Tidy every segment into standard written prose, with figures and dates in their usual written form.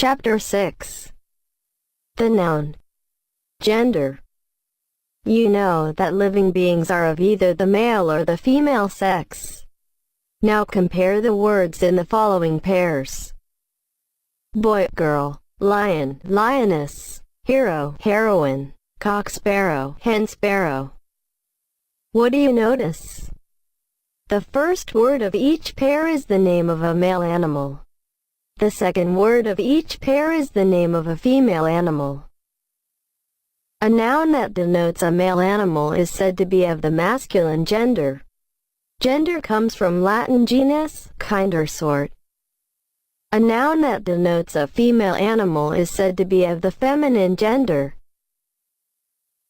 Chapter 6. The noun. Gender. You know that living beings are of either the male or the female sex. Now compare the words in the following pairs. Boy, girl, lion, lioness, hero, heroine, cock sparrow, hen sparrow. What do you notice? The first word of each pair is the name of a male animal. The second word of each pair is the name of a female animal. A noun that denotes a male animal is said to be of the masculine gender. Gender comes from Latin genus, kind or sort. A noun that denotes a female animal is said to be of the feminine gender.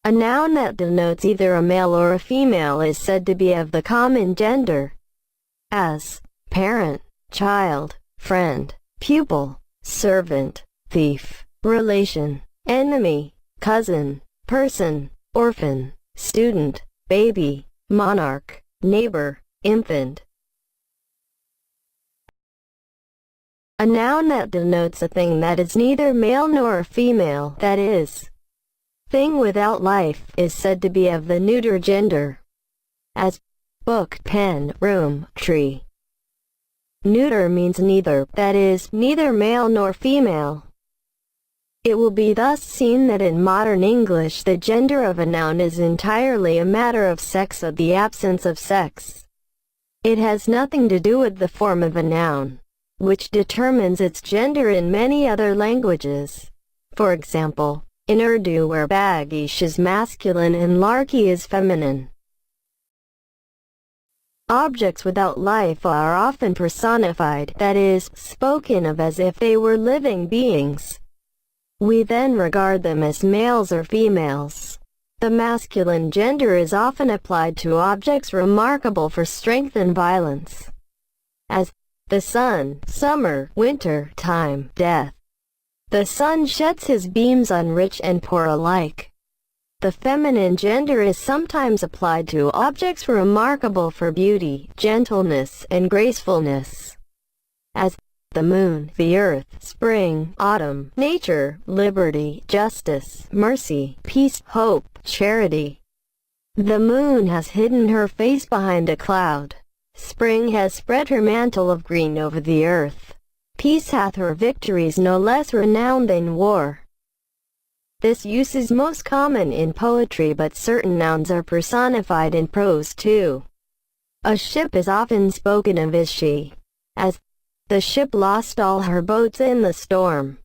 A noun that denotes either a male or a female is said to be of the common gender, as parent, child, friend, pupil, servant, thief, relation, enemy, cousin, person, orphan, student, baby, monarch, neighbor, infant. A noun that denotes a thing that is neither male nor female, that is, thing without life, is said to be of the neuter gender, as book, pen, room, tree. Neuter means neither, that is, neither male nor female. It will be thus seen that in modern English the gender of a noun is entirely a matter of sex or the absence of sex. It has nothing to do with the form of a noun, which determines its gender in many other languages. For example, in Urdu where Baghish is masculine and Larki is feminine. Objects without life are often personified, that is, spoken of as if they were living beings. We then regard them as males or females. The masculine gender is often applied to objects remarkable for strength and violence, as the sun, summer, winter, time, death. The sun sheds his beams on rich and poor alike. The feminine gender is sometimes applied to objects remarkable for beauty, gentleness, and gracefulness, as the moon, the earth, spring, autumn, nature, liberty, justice, mercy, peace, hope, charity. The moon has hidden her face behind a cloud. Spring has spread her mantle of green over the earth. Peace hath her victories no less renowned than war. This use is most common in poetry, but certain nouns are personified in prose too. A ship is often spoken of as she, as the ship lost all her boats in the storm.